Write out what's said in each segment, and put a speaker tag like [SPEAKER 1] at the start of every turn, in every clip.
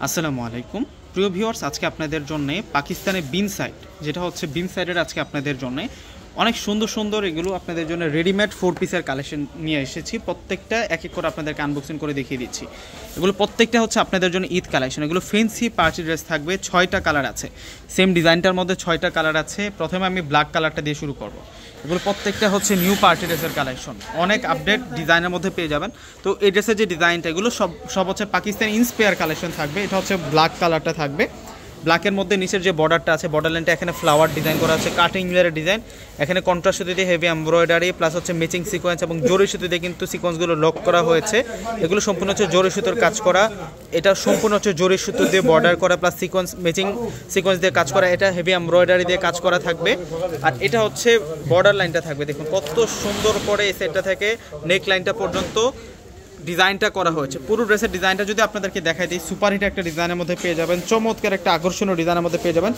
[SPEAKER 1] আসসালামু আলাইকুম প্রিয় ভিউয়ার্স, আজকে আপনাদের জন্য পাকিস্তানের বিন সাইড, যেটা হচ্ছে বিন সাইডের আজকে আপনাদের জন্য অনেক সুন্দর সুন্দর এগুলো আপনাদের জন্য রেডিমেড 4 পিসের কালেকশন নিয়ে এসেছি। প্রত্যেকটা এক এক করে আপনাদেরকে আনবক্সিং করে দেখিয়ে দিচ্ছি। এগুলো প্রত্যেকটা হচ্ছে আপনাদের জন্য ঈদ কালেকশন। এগুলো ফেন্সি পার্টি ড্রেস থাকবে, 6টা কালার আছে, সেম ডিজাইনটার মধ্যে 6টা কালার আছে। প্রথমে আমি ব্ল্যাক কালারটা দিয়ে শুরু করব। এগুলো প্রত্যেকটা হচ্ছে নিউ পার্টি ড্রেসের কালেকশন, অনেক আপডেট ডিজাইনের মধ্যে পেয়ে যাবেন। তো এই ড্রেসের যে ডিজাইনটা, এগুলো সব হচ্ছে পাকিস্তানি ইন্সপায়ার কালেকশন থাকবে। এটা হচ্ছে ব্ল্যাক কালারটা থাকবে, ব্ল্যাকের মধ্যে নিচের যে বর্ডারটা আছে, বর্ডার লাইনটা এখানে ফ্লাওয়ার ডিজাইন করা আছে, কাটিং মিলারের ডিজাইন, এখানে কন্ট্রাস্ট সুতো দিয়ে হেভি এমব্রয়ডারি প্লাস হচ্ছে ম্যাচিং সিকোয়েন্স এবং জরি সুতো দিয়ে কিন্তু সিকোয়েন্সগুলো লক করা হয়েছে। এগুলো সম্পূর্ণ হচ্ছে জরি সুতোর কাজ করা, এটা সম্পূর্ণ হচ্ছে জরি সুতো দিয়ে বর্ডার করা প্লাস সিকোয়েন্স ম্যাচিং সিকোয়েন্স দিয়ে কাজ করা, এটা হেভি এমব্রয়ডারি দিয়ে কাজ করা থাকবে। আর এটা হচ্ছে বর্ডার লাইনটা থাকবে, দেখুন কত সুন্দর করে এই সেটটা থেকে নেক লাইনটা পর্যন্ত ডিজাইনটা করা হয়েছে। পুরো ড্রেসের ডিজাইনটা যদি আপনাদেরকে দেখাই দিই, সুপারহিট একটা ডিজাইনের মধ্যে পেয়ে যাবেন, চমৎকার একটা আকর্ষণীয় ডিজাইনের মধ্যে পেয়ে যাবেন।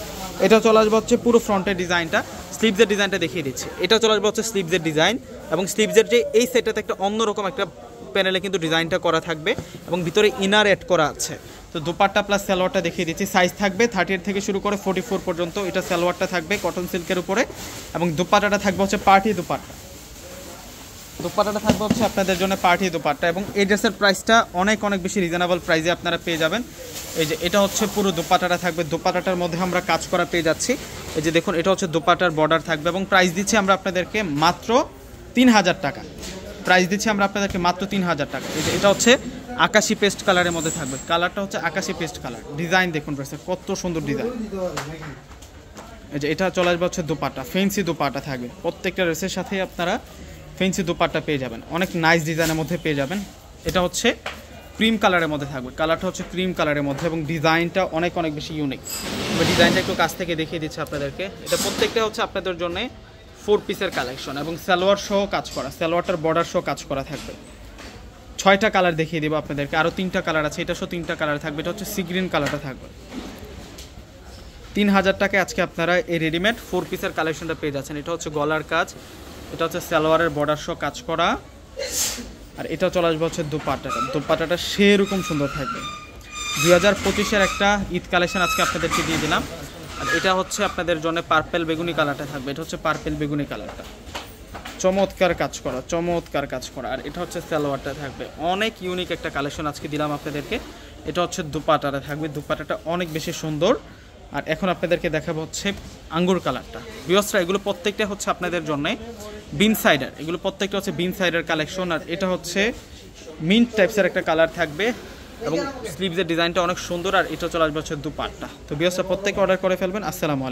[SPEAKER 1] এটা চলে আসবে হচ্ছে পুরো ফ্রন্টের ডিজাইনটা, স্লিভসের ডিজাইনটা দেখিয়ে দিচ্ছি। এটা চলে আসবে হচ্ছে স্লিভসের ডিজাইন, এবং স্লিভসের যে এই সেটটাতে একটা অন্যরকম একটা প্যানেলে কিন্তু ডিজাইনটা করা থাকবে এবং ভিতরে ইনার অ্যাড করা আছে। তো দুপাট্টা প্লাস সালোয়ারটা দেখিয়ে দিচ্ছি। সাইজ থাকবে 38 থেকে শুরু করে 44 পর্যন্ত। এটা সালোয়ারটা থাকবে কটন সিল্কের উপরে, এবং দুপাট্টাটা থাকবে হচ্ছে পার্টি দুপাট্টা। দুপাট্টাটা থাকবে হচ্ছে আপনাদের জন্য পার্টি দুপাট্টা, এবং এই ড্রেসের প্রাইসটা অনেক বেশি রিজনেবল প্রাইসে আপনারা পেয়ে যাবেন। এই যে এটা হচ্ছে পুরো দুপাট্টাটা থাকবে, দুপাট্টাটার মধ্যে আমরা কাজ করা পেয়ে যাচ্ছি। এই যে দেখুন, এটা হচ্ছে দুপাট্টার বর্ডার থাকবে, এবং প্রাইস দিচ্ছি আমরা আপনাদেরকে মাত্র 3000 টাকা। প্রাইস দিচ্ছি আমরা আপনাদেরকে মাত্র 3000 টাকা। এই যে এটা হচ্ছে আকাশি পেস্ট কালারের মধ্যে থাকবে, কালারটা হচ্ছে আকাশি পেস্ট কালার। ডিজাইন দেখুন ড্রেসের কত সুন্দর ডিজাইন। এই যে এটা চলে আসবে হচ্ছে দুপাট্টা, ফেন্সি দুপাট্টা থাকবে। প্রত্যেকটা ড্রেসের সাথেই আপনারা ফেন্সি দুপাট্টা পেয়ে যাবেন, অনেক নাইস ডিজাইনের মধ্যে পেয়ে যাবেন। এটা হচ্ছে ক্রিম কালারের মধ্যে থাকবে, কালারটা হচ্ছে ক্রিম কালারের মধ্যে, এবং ডিজাইনটা অনেক বেশি ইউনিক। ডিজাইনটা একটু কাছ থেকে দেখিয়ে দিচ্ছে আপনাদেরকে। এটা প্রত্যেকটা হচ্ছে আপনাদের জন্য 4 পিসের কালেকশন, এবং সালোয়ার সহ কাজ করা, সালোয়ারটার বর্ডার সহ কাজ করা থাকবে। 6টা কালার দেখিয়ে দেবো আপনাদেরকে, আরও 3টা কালার আছে, এটা সহ 3টা কালার থাকবে। এটা হচ্ছে সি গ্রিন কালারটা থাকবে। 3000 টাকায় আজকে আপনারা এই রেডিমেড 4 পিসের কালেকশনটা পেয়ে যাচ্ছেন। এটা হচ্ছে গলার কাজ, এটা হচ্ছে সালোয়ারের বর্ডার সহ কাজ করা, আর এটা চলে আসবে হচ্ছে দুপাট্টাটা। দুপাট্টাটা সেরকম সুন্দর থাকবে। 2025-এর একটা ঈদ কালেকশন আজকে আপনাদেরকে দিয়ে দিলাম। আর এটা হচ্ছে আপনাদের জন্য পার্পেল বেগুনি কালারটা থাকবে, এটা হচ্ছে পার্পেল বেগুনি কালারটা, চমৎকার কাজ করা, চমৎকার কাজ করা। আর এটা হচ্ছে সালোয়ারটা থাকবে, অনেক ইউনিক একটা কালেকশন আজকে দিলাম আপনাদেরকে। এটা হচ্ছে দুপাট্টাটা থাকবে, দুপাট্টাটা অনেক বেশি সুন্দর। আর এখন আপনাদেরকে দেখাবো হচ্ছে আঙ্গুর কালারটা। ভিউয়ার্সরা, এগুলো প্রত্যেকটা হচ্ছে আপনাদের জন্য বিন সাইডার, এগুলো প্রত্যেকটা হচ্ছে বিন সাইডার কালেকশন। আর এটা হচ্ছে মিন্ট টাইপসের একটা কালার থাকবে, এবং স্লিভসের ডিজাইনটা অনেক সুন্দর। আর এটা চলে আসবে হচ্ছে দুপাট্টা। তো ভিউয়ার্সরা, প্রত্যেকে অর্ডার করে ফেলবেন। আসসালামু আলাইকুম।